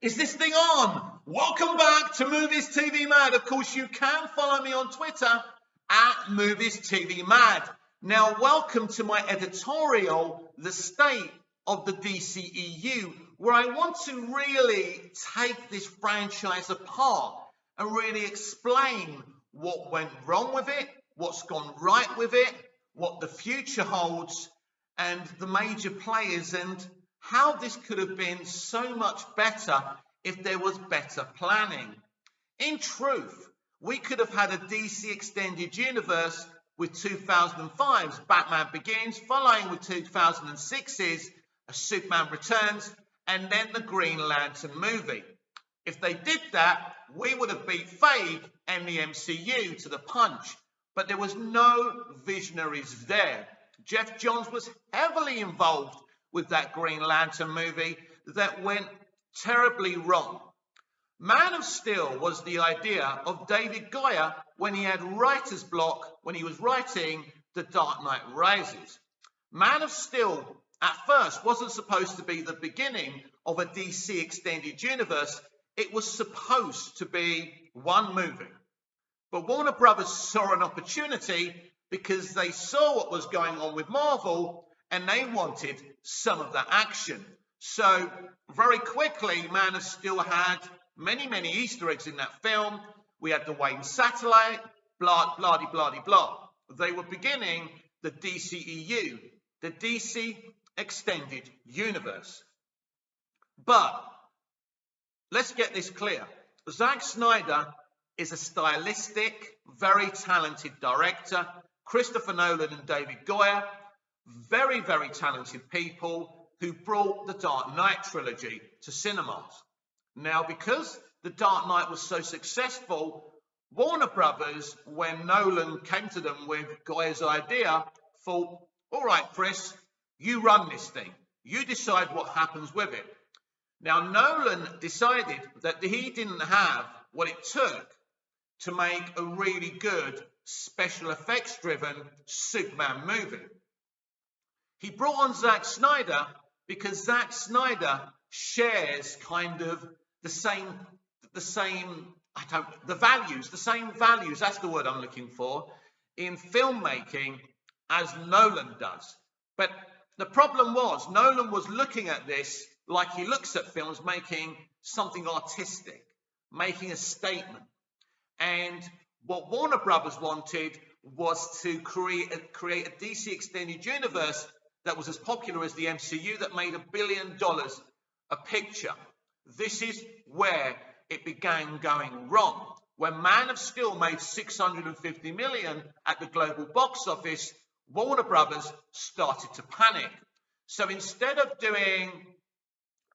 Is this thing on? Welcome back to Movies TV Mad. Of course, you can follow me on Twitter at Movies TV Mad. Now, welcome to my editorial, The State of the DCEU, where I want to really take this franchise apart and really explain what went wrong with it, what's gone right with it, what the future holds, and the major players, and how this could have been so much better if there was better planning. In truth, we could have had a DC Extended Universe with 2005's Batman Begins, following with 2006's Superman Returns, and then the Green Lantern movie. If they did that, we would have beat Fade and the MCU to the punch. But there was no visionaries there. Jeff Johns was heavily involved with that Green Lantern movie that went terribly wrong. Man of Steel was the idea of David Goyer when he had writer's block when he was writing The Dark Knight Rises. Man of Steel at first wasn't supposed to be the beginning of a DC Extended Universe. It was supposed to be one movie. But Warner Brothers saw an opportunity because they saw what was going on with Marvel and they wanted some of that action. So very quickly, Man of Steel had many Easter eggs in that film. We had the Wayne satellite, blah, blah, blah, blah. They were beginning the DCEU, the DC Extended Universe. But let's get this clear. Zack Snyder is a stylistic, very talented director. Christopher Nolan and David Goyer, very talented people who brought the Dark Knight trilogy to cinemas. Now, because the Dark Knight was so successful, Warner Brothers, when Nolan came to them with Goyer's idea, thought, all right, Chris, you run this thing. You decide what happens with it. Now, Nolan decided that he didn't have what it took to make a really good special effects driven Superman movie. He brought on Zack Snyder because Zack Snyder shares kind of the same values, that's the word I'm looking for, in filmmaking as Nolan does. But the problem was, Nolan was looking at this like he looks at films, making something artistic, making a statement. And what Warner Brothers wanted was to create a DC Extended Universe that was as popular as the MCU, that made $1 billion a picture. This is where it began going wrong. When Man of Steel made $650 million at the global box office, Warner Brothers started to panic. So instead of doing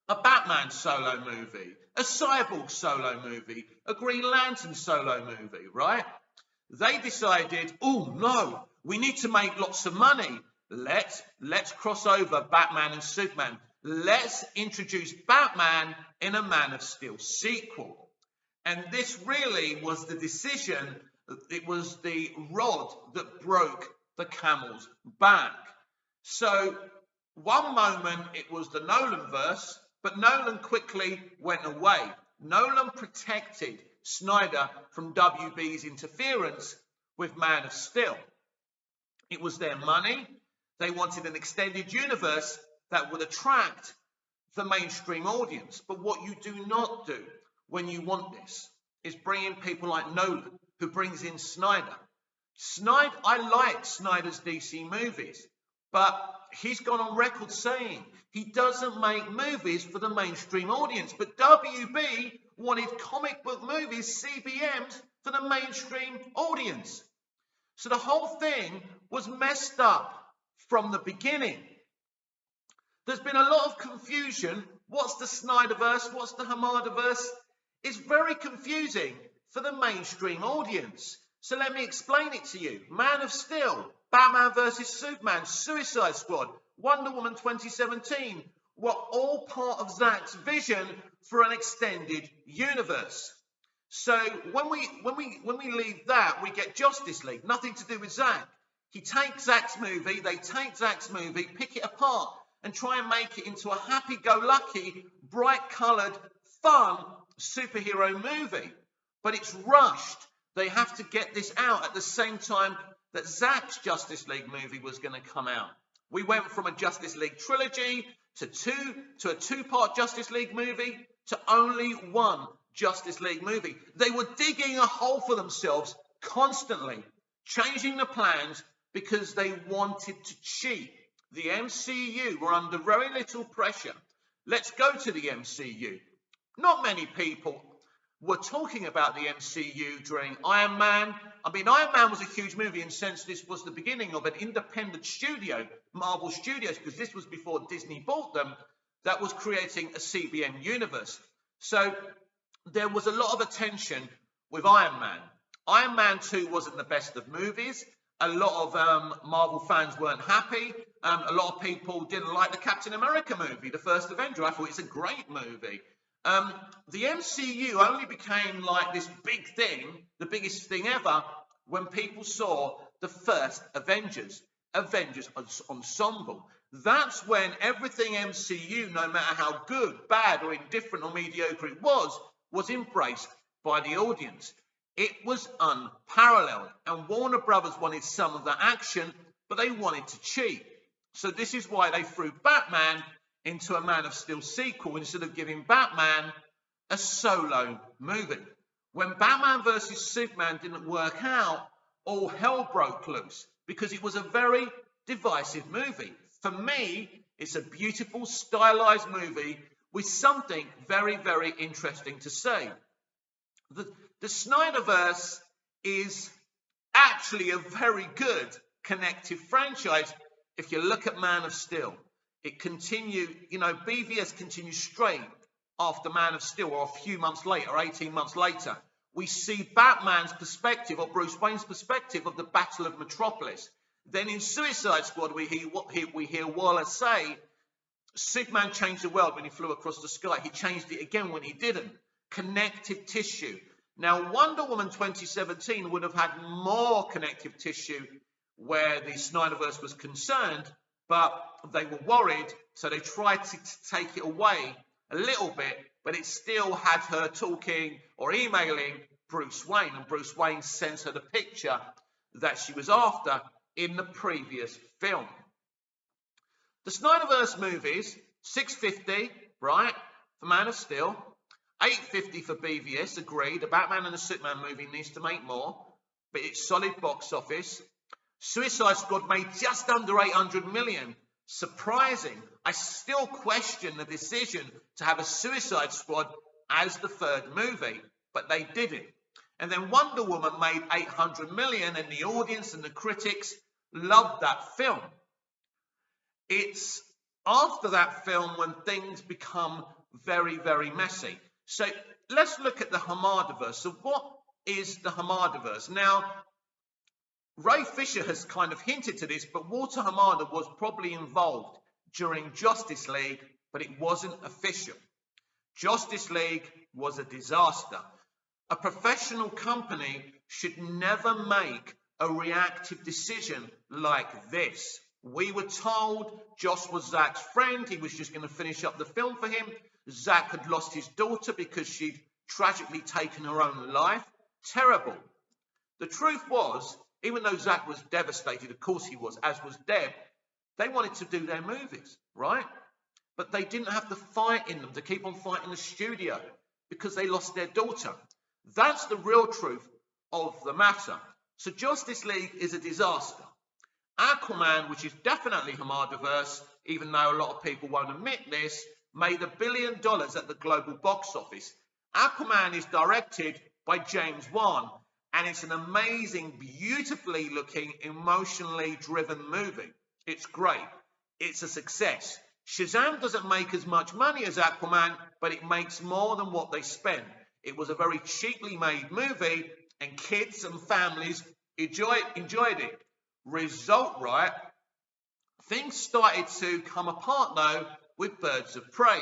a Batman solo movie, a Cyborg solo movie, a Green Lantern solo movie, right? They decided, oh no, we need to make lots of money. Let's cross over Batman and Superman. Let's introduce Batman in a Man of Steel sequel. And this really was the decision. It was the rod that broke the camel's back. So one moment it was the Nolan verse, but Nolan quickly went away. Nolan protected Snyder from WB's interference with Man of Steel. It was their money. They wanted an extended universe that would attract the mainstream audience. But what you do not do when you want this is bring in people like Nolan, who brings in Snyder. I like Snyder's DC movies, but he's gone on record saying he doesn't make movies for the mainstream audience. But WB wanted comic book movies, CBMs, for the mainstream audience. So the whole thing was messed up from the beginning. There's been a lot of confusion. What's the Snyderverse? What's the Hamada Verse? It's very confusing for the mainstream audience. So let me explain it to you. Man of Steel, Batman vs. Superman, Suicide Squad, Wonder Woman 2017 were all part of Zack's vision for an extended universe. So when we leave that, we get Justice League, nothing to do with Zack. He takes Zack's movie, they take Zack's movie, pick it apart, and try and make it into a happy-go-lucky, bright-coloured, fun superhero movie, but it's rushed. They have to get this out at the same time that Zack's Justice League movie was going to come out. We went from a Justice League trilogy to a two-part Justice League movie to only one Justice League movie. They were digging a hole for themselves constantly, changing the plans because they wanted to cheat. The MCU were under very little pressure. Let's go to the MCU. Not many people were talking about the MCU during Iron Man. I mean, Iron Man was a huge movie in the sense this was the beginning of an independent studio, Marvel Studios, because this was before Disney bought them, that was creating a CBM universe. So there was a lot of attention with Iron Man. Iron Man 2 wasn't the best of movies. A lot of Marvel fans weren't happy. A lot of people didn't like the Captain America movie, the first Avenger. I thought it's a great movie. The MCU only became like this big thing, the biggest thing ever, when people saw the first Avengers Ensemble. That's when everything MCU, no matter how good, bad, or indifferent or mediocre it was embraced by the audience. It was unparalleled, and Warner Brothers wanted some of that action, but they wanted to cheat. So this is why they threw Batman into a Man of Steel sequel instead of giving Batman a solo movie. When Batman vs. Superman didn't work out, all hell broke loose because it was a very divisive movie. For me, it's a beautiful, stylized movie with something very, very interesting to say. The Snyderverse is actually a very good connective franchise if you look at Man of Steel. It continued, BVS continues straight after Man of Steel, or a few months later, 18 months later. We see Batman's perspective, or Bruce Wayne's perspective, of the Battle of Metropolis. Then in Suicide Squad, we hear Waller say, Superman changed the world when he flew across the sky. He changed it again when he didn't. Connective tissue. Now, Wonder Woman 2017 would have had more connective tissue where the Snyderverse was concerned, but they were worried, so they tried to take it away a little bit, but it still had her talking or emailing Bruce Wayne, and Bruce Wayne sent her the picture that she was after in the previous film. The Snyderverse movies, $650, right, for Man of Steel, $850 for BVS, agreed. The Batman and the Superman movie needs to make more, but it's solid box office. Suicide Squad made just under 800 million. Surprising. I still question the decision to have a Suicide Squad as the third movie, but they did it. And then Wonder Woman made 800 million, and the audience and the critics loved that film. It's after that film when things become very, very messy. So let's look at the Hamada Verse. So what is the Hamada Verse? Now, Ray Fisher has kind of hinted to this, but Walter Hamada was probably involved during Justice League, but it wasn't official. Justice League was a disaster. A professional company should never make a reactive decision like this. We were told Joss was Zack's friend. He was just going to finish up the film for him. Zack had lost his daughter because she'd tragically taken her own life. Terrible. The truth was, even though Zack was devastated, of course he was, as was Deb, they wanted to do their movies, right? But they didn't have the fight in them to keep on fighting the studio because they lost their daughter. That's the real truth of the matter. So Justice League is a disaster. Aquaman, which is definitely Hamada Verse, even though a lot of people won't admit this, made $1 billion at the global box office. Aquaman is directed by James Wan, and it's an amazing, beautifully looking, emotionally driven movie. It's great. It's a success. Shazam doesn't make as much money as Aquaman, but it makes more than what they spend. It was a very cheaply made movie, and kids and families enjoyed it. Result, right? Things started to come apart, though, with Birds of Prey,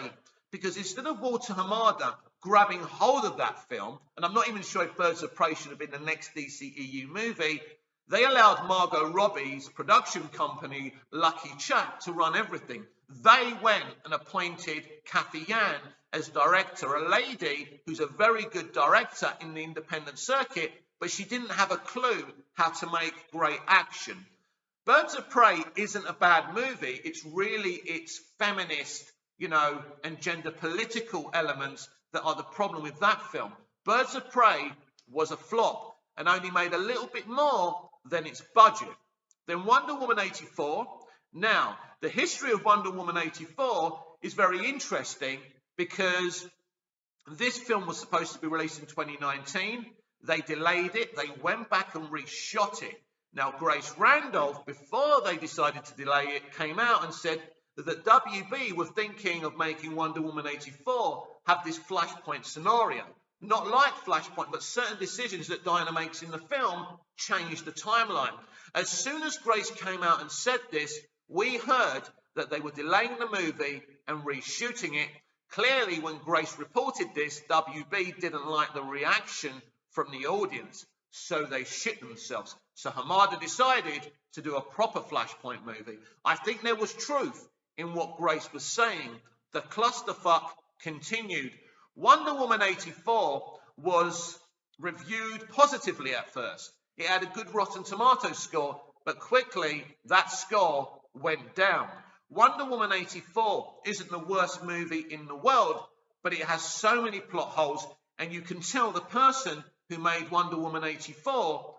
because instead of Walter Hamada grabbing hold of that film, and I'm not even sure if Birds of Prey should have been the next DCEU movie, they allowed Margot Robbie's production company, Lucky Chap, to run everything. They went and appointed Kathy Yan as director, a lady who's a very good director in the independent circuit, but she didn't have a clue how to make great action. Birds of Prey isn't a bad movie. It's feminist, and gender political elements that are the problem with that film. Birds of Prey was a flop and only made a little bit more than its budget. Then Wonder Woman 84. Now, the history of Wonder Woman 84 is very interesting because this film was supposed to be released in 2019. They delayed it. They went back and reshot it. Now, Grace Randolph, before they decided to delay it, came out and said that WB were thinking of making Wonder Woman 84 have this Flashpoint scenario. Not like Flashpoint, but certain decisions that Diana makes in the film change the timeline. As soon as Grace came out and said this, we heard that they were delaying the movie and reshooting it. Clearly, when Grace reported this, WB didn't like the reaction from the audience, so they shit themselves. So Hamada decided to do a proper Flashpoint movie. I think there was truth in what Grace was saying. The clusterfuck continued. Wonder Woman 84 was reviewed positively at first. It had a good Rotten Tomatoes score, but quickly that score went down. Wonder Woman 84 isn't the worst movie in the world, but it has so many plot holes, and you can tell the person who made Wonder Woman 84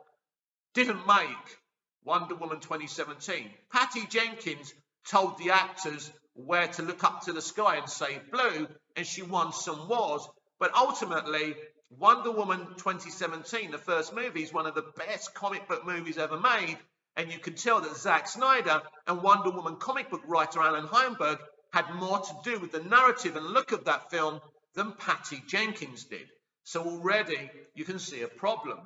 didn't make Wonder Woman 2017. Patty Jenkins told the actors where to look up to the sky and say blue, and she won some wars. But ultimately, Wonder Woman 2017, the first movie, is one of the best comic book movies ever made. And you can tell that Zack Snyder and Wonder Woman comic book writer Alan Heinberg had more to do with the narrative and look of that film than Patty Jenkins did. So already you can see a problem.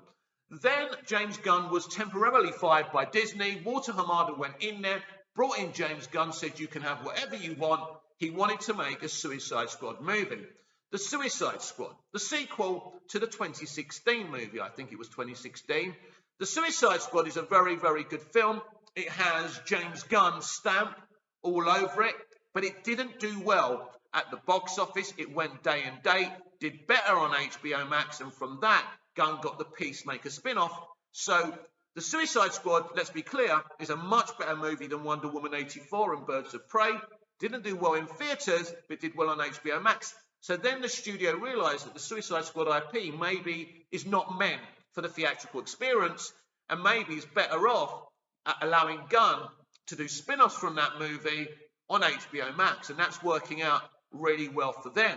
Then James Gunn was temporarily fired by Disney. Walter Hamada went in there, brought in James Gunn, said you can have whatever you want. He wanted to make a Suicide Squad movie. The Suicide Squad, the sequel to the 2016 movie, I think it was 2016. The Suicide Squad is a very, very good film. It has James Gunn's stamp all over it, but it didn't do well at the box office. It went day and date, did better on HBO Max, and from that, Gunn got the Peacemaker spin-off. So the Suicide Squad, let's be clear, is a much better movie than Wonder Woman 84 and Birds of Prey. Didn't do well in theatres, but did well on HBO Max. So then the studio realised that the Suicide Squad IP maybe is not meant for the theatrical experience, and maybe is better off at allowing Gunn to do spin-offs from that movie on HBO Max, and that's working out really well for them.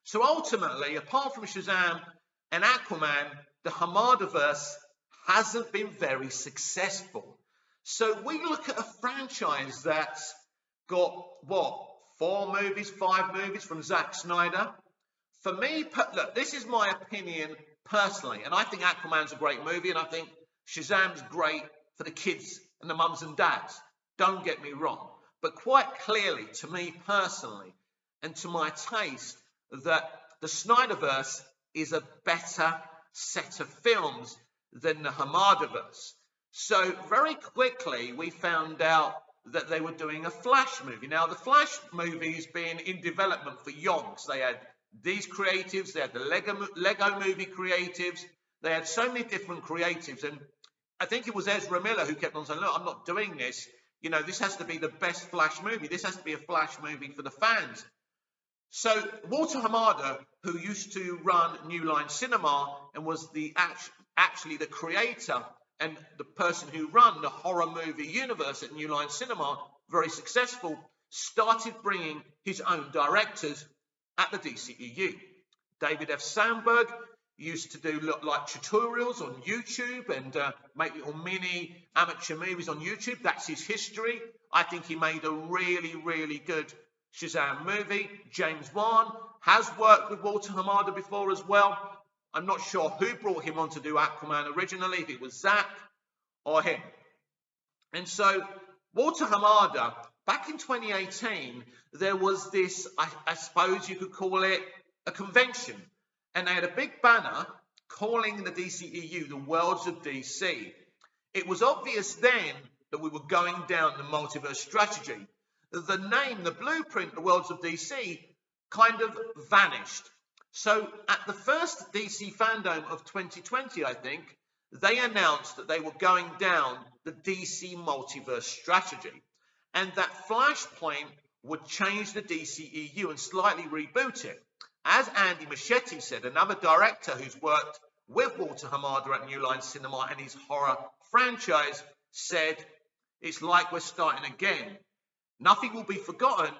So ultimately, apart from Shazam and Aquaman, the Hamada Verse hasn't been very successful. So we look at a franchise that's got, 5 movies from Zack Snyder. For me, look, this is my opinion personally, and I think Aquaman's a great movie, and I think Shazam's great for the kids and the mums and dads. Don't get me wrong. But quite clearly, to me personally, and to my taste, that the Snyderverse is a better set of films than the Hamada Verse. So very quickly, we found out that they were doing a Flash movie. Now, the Flash movie's been in development for yonks. They had these creatives, they had the Lego movie creatives, they had so many different creatives, and I think it was Ezra Miller who kept on saying, look, I'm not doing this. This has to be the best Flash movie. This has to be a Flash movie for the fans. So Walter Hamada, who used to run New Line Cinema and was actually the creator and the person who ran the horror movie universe at New Line Cinema, very successful, started bringing his own directors at the DCEU. David F. Sandberg used to do like tutorials on YouTube and make little mini amateur movies on YouTube. That's his history. I think he made a really, really good Shazam movie. James Wan has worked with Walter Hamada before as well. I'm not sure who brought him on to do Aquaman originally, if it was Zack or him. And so Walter Hamada, back in 2018, there was this, I suppose you could call it a convention. And they had a big banner calling the DCEU the Worlds of DC. It was obvious then that we were going down the multiverse strategy. The name, the blueprint, the Worlds of DC, kind of vanished. So at the first DC Fandom of 2020, I think, they announced that they were going down the DC multiverse strategy, and that Flashpoint would change the DCEU and slightly reboot it. As Andy Muschietti said, another director who's worked with Walter Hamada at New Line Cinema and his horror franchise, said, it's like we're starting again. Nothing will be forgotten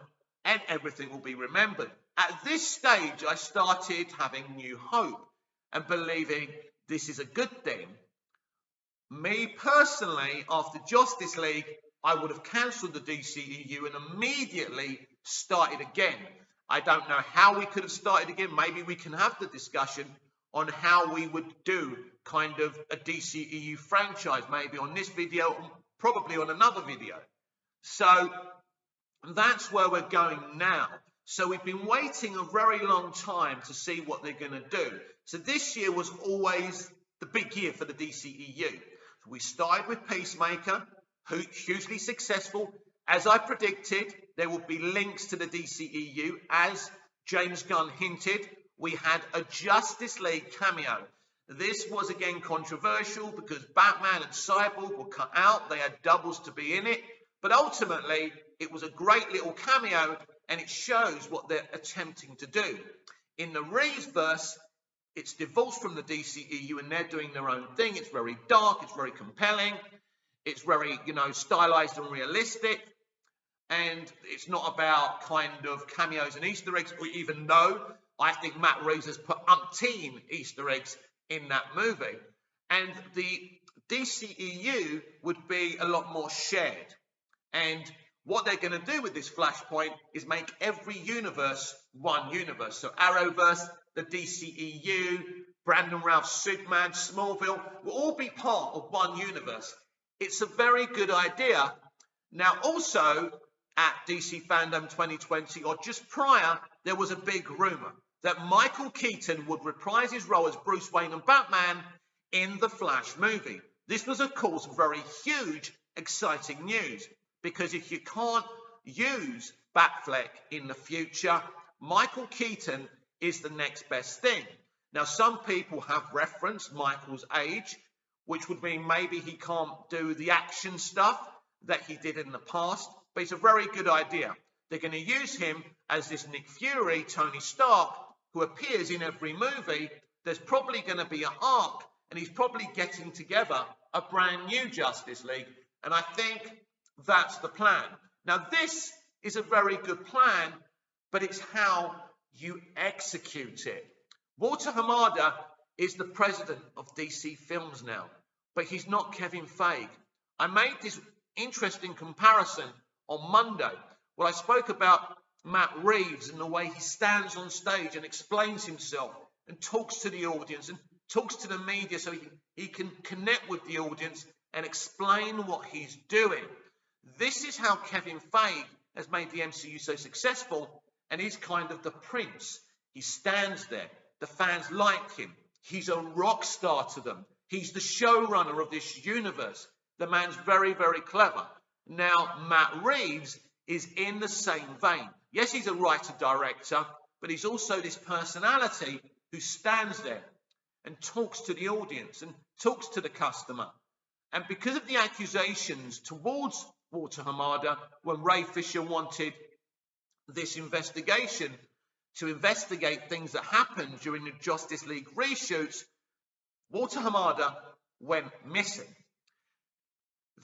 and everything will be remembered. At this stage, I started having new hope and believing this is a good thing. Me personally, after Justice League, I would have cancelled the DCEU and immediately started again. I don't know how we could have started again. Maybe we can have the discussion on how we would do kind of a DCEU franchise, maybe on this video, probably on another video. So that's where we're going now. So we've been waiting a very long time to see what they're going to do. So this year was always the big year for the DCEU. So we started with Peacemaker, hugely successful. As I predicted, there will be links to the DCEU. As James Gunn hinted, we had a Justice League cameo. This was again controversial because Batman and Cyborg were cut out. They had doubles to be in it. But ultimately, it was a great little cameo, and it shows what they're attempting to do. In the Reeves verse, it's divorced from the DCEU, and they're doing their own thing. It's very dark. It's very compelling. It's very, stylized and realistic. And it's not about kind of cameos and Easter eggs, even though I think Matt Reeves has put umpteen Easter eggs in that movie. And the DCEU would be a lot more shared. And what they're going to do with this Flashpoint is make every universe one universe. So Arrowverse, the DCEU, Brandon Routh's Superman, Smallville will all be part of one universe. It's a very good idea. Now, also at DC Fandom 2020, or just prior, there was a big rumor that Michael Keaton would reprise his role as Bruce Wayne and Batman in the Flash movie. This was, of course, very huge, exciting news, because if you can't use Batfleck in the future, Michael Keaton is the next best thing. Now, some people have referenced Michael's age, which would mean maybe he can't do the action stuff that he did in the past, but it's a very good idea. They're going to use him as this Nick Fury, Tony Stark, who appears in every movie. There's probably going to be an arc, and he's probably getting together a brand new Justice League, and I think that's the plan. Now, this is a very good plan, but it's how you execute it. Walter Hamada is the president of DC Films now, but he's not Kevin Feige. I made this interesting comparison on Monday. Well, I spoke about Matt Reeves and the way he stands on stage and explains himself and talks to the audience and talks to the media so he can connect with the audience and explain what he's doing. This is how Kevin Feige has made the MCU so successful, and he's kind of the prince. He stands there. The fans like him. He's a rock star to them. He's the showrunner of this universe. The man's very, very clever. Now, Matt Reeves is in the same vein. Yes, he's a writer-director, but he's also this personality who stands there and talks to the audience and talks to the customer. And because of the accusations towards Walter Hamada, when Ray Fisher wanted this investigation to investigate things that happened during the Justice League reshoots, Walter Hamada went missing.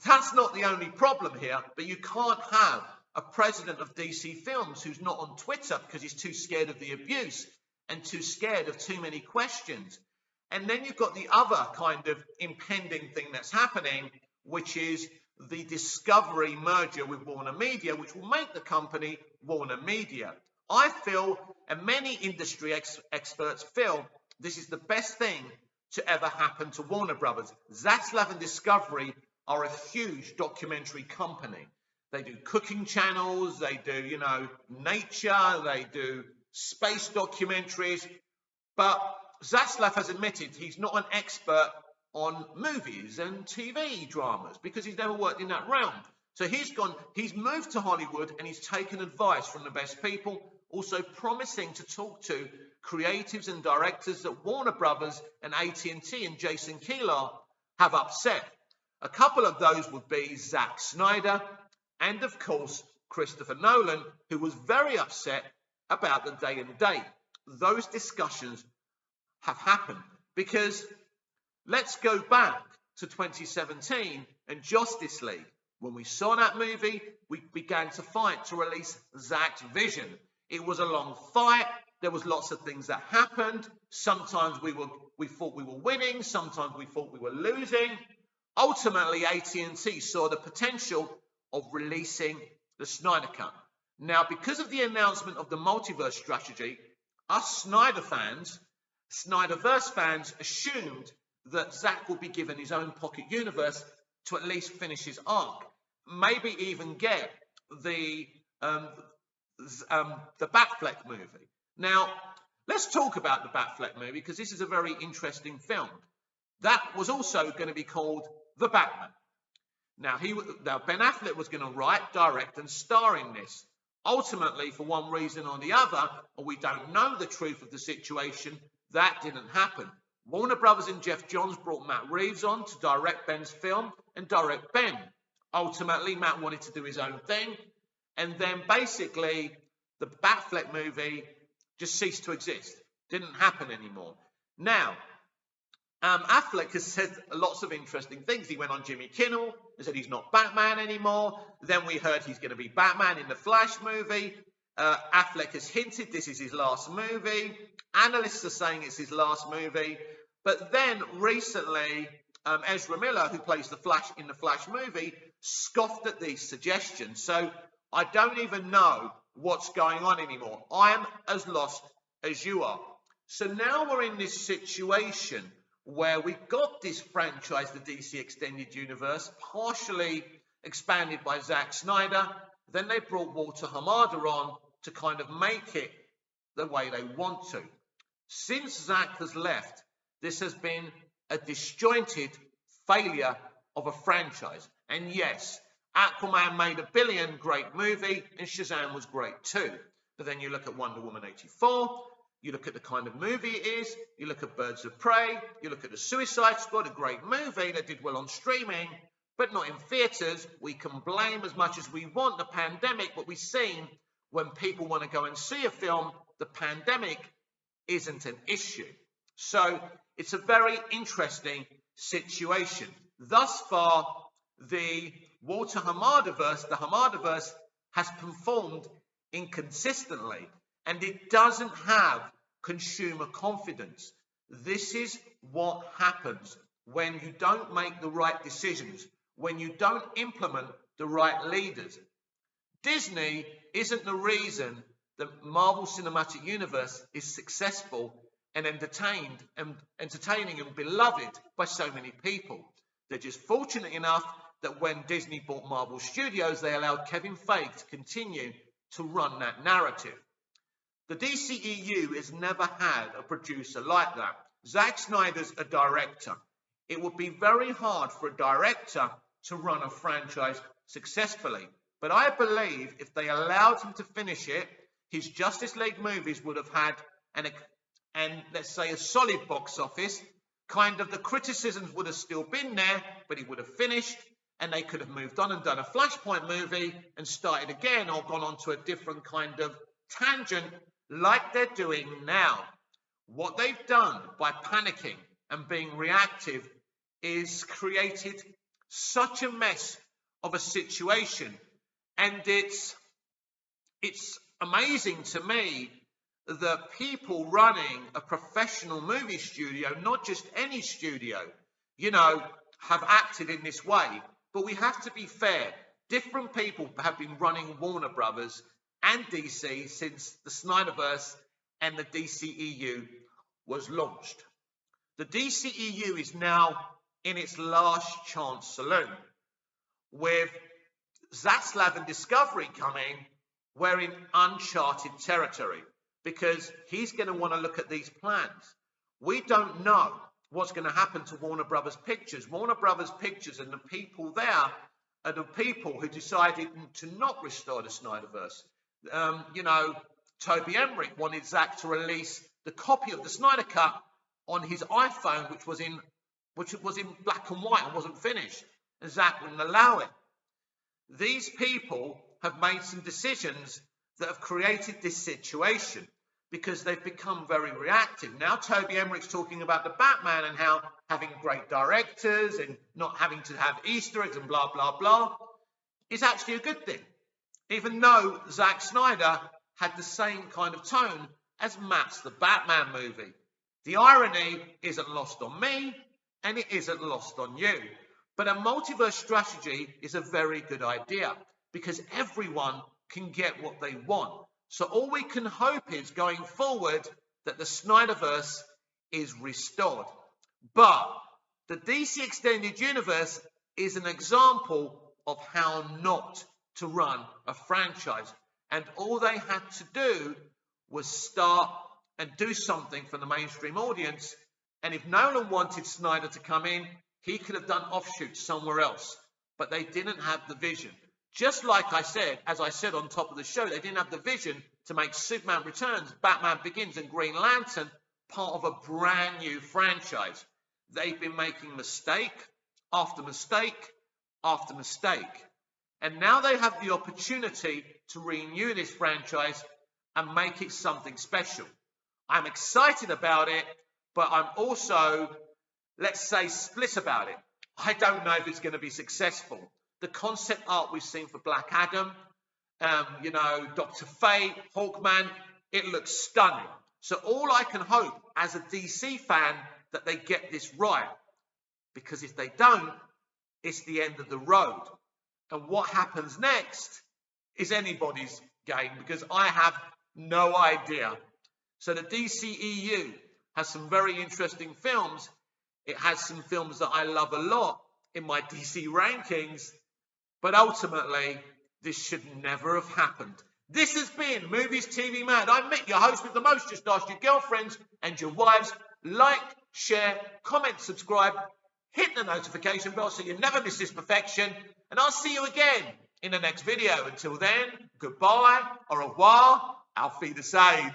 That's not the only problem here, but you can't have a president of DC Films who's not on Twitter because he's too scared of the abuse and too scared of too many questions. And then you've got the other kind of impending thing that's happening, which is the Discovery merger with Warner Media, which will make the company Warner Media. I feel, and many industry experts feel, this is the best thing to ever happen to Warner Brothers. Zaslav and Discovery are a huge documentary company. They do cooking channels, they do, nature, they do space documentaries. But Zaslav has admitted he's not an expert on movies and TV dramas because he's never worked in that realm. So he's moved to Hollywood and he's taken advice from the best people. also promising to talk to creatives and directors that Warner Brothers and AT&T and Jason Kilar have upset. A couple of those would be Zack Snyder and, of course, Christopher Nolan, who was very upset about the day and date. Those discussions have happened because let's go back to 2017 and Justice League. When we saw that movie, we began to fight to release Zack's vision. It was a long fight. There was lots of things that happened. Sometimes we thought we were winning. Sometimes we thought we were losing. Ultimately, AT&T saw the potential of releasing the Snyder Cut. Now, because of the announcement of the multiverse strategy, us Snyderverse fans assumed that Zack would be given his own pocket universe to at least finish his arc, maybe even get the Batfleck movie. Now, let's talk about the Batfleck movie because this is a very interesting film. That was also going to be called The Batman. Now, Ben Affleck was going to write, direct, and star in this. Ultimately, for one reason or the other, or we don't know the truth of the situation, that didn't happen. Warner Brothers and Jeff Johns brought Matt Reeves on to direct Ben's film and direct Ben. Ultimately, Matt wanted to do his own thing, and then basically the Batfleck movie just ceased to exist. Didn't happen anymore. Now, Affleck has said lots of interesting things. He went on Jimmy Kimmel and said he's not Batman anymore. Then we heard he's going to be Batman in the Flash movie. Affleck has hinted this is his last movie. Analysts are saying it's his last movie. But then recently, Ezra Miller, who plays the Flash in the Flash movie, scoffed at these suggestions. So I don't even know what's going on anymore. I am as lost as you are. So now we're in this situation where we've got this franchise, the DC Extended Universe, partially expanded by Zack Snyder. Then they brought Walter Hamada on to kind of make it the way they want to. Since Zack has left, this has been a disjointed failure of a franchise. And yes, Aquaman made $1 billion, great movie, and Shazam was great too. But then you look at Wonder Woman 84, you look at the kind of movie it is, you look at Birds of Prey, you look at the Suicide Squad, a great movie that did well on streaming, but not in theatres. We can blame as much as we want the pandemic, but we've seen when people want to go and see a film, the pandemic isn't an issue. So it's a very interesting situation. Thus far, the Walter Hamada Verse, the Hamada Verse, has performed inconsistently, and it doesn't have consumer confidence. This is what happens when you don't make the right decisions, when you don't implement the right leaders. Disney isn't the reason the Marvel Cinematic Universe is successful and entertaining and beloved by so many people. They're just fortunate enough that when Disney bought Marvel Studios, they allowed Kevin Feige to continue to run that narrative. The DCEU has never had a producer like that. Zack Snyder's a director. It would be very hard for a director to run a franchise successfully. But I believe if they allowed him to finish it, his Justice League movies would have had let's say a solid box office. Kind of the criticisms would have still been there, but he would have finished, and they could have moved on and done a Flashpoint movie and started again, or gone on to a different kind of tangent like they're doing now. What they've done by panicking and being reactive is created such a mess of a situation. And it's amazing to me that people running a professional movie studio, not just any studio, have acted in this way. But we have to be fair. Different people have been running Warner Brothers and DC since the Snyderverse and the DCEU was launched. The DCEU is now in its last chance saloon. With Zaslav and Discovery coming, we're in uncharted territory because he's going to want to look at these plans. We don't know what's going to happen to Warner Brothers Pictures. Warner Brothers Pictures and the people there are the people who decided to not restore the Snyderverse. Toby Emmerich wanted Zack to release the copy of the Snyder Cut on his iPhone, which was in black and white and wasn't finished, and Zack wouldn't allow it. These people have made some decisions that have created this situation because they've become very reactive. Now Toby Emmerich's talking about the Batman and how having great directors and not having to have Easter eggs and blah, blah, blah is actually a good thing, even though Zack Snyder had the same kind of tone as Matt's The Batman movie. The irony isn't lost on me, and it isn't lost on you. But a multiverse strategy is a very good idea because everyone can get what they want. So all we can hope is going forward that the Snyderverse is restored. But the DC Extended Universe is an example of how not to run a franchise. And all they had to do was start and do something for the mainstream audience. And if Nolan wanted Snyder to come in, he could have done offshoots somewhere else. But they didn't have the vision. Just like I said, as I said on top of the show, they didn't have the vision to make Superman Returns, Batman Begins, and Green Lantern part of a brand new franchise. They've been making mistake after mistake after mistake. And now they have the opportunity to renew this franchise and make it something special. I'm excited about it, but I'm also, let's say, split about it. I don't know if it's going to be successful. The concept art we've seen for Black Adam, Dr. Fate, Hawkman, it looks stunning. So all I can hope as a DC fan that they get this right. Because if they don't, it's the end of the road. And what happens next is anybody's game because I have no idea. So the DCEU has some very interesting films. It has some films that I love a lot in my DC rankings. But ultimately, this should never have happened. This has been Movies TV Mad. I'm Mick, your host with the most. Just ask your girlfriends and your wives. Like, share, comment, subscribe. Hit the notification bell so you never miss this perfection. And I'll see you again in the next video. Until then, goodbye, au revoir, auf Wiedersehen.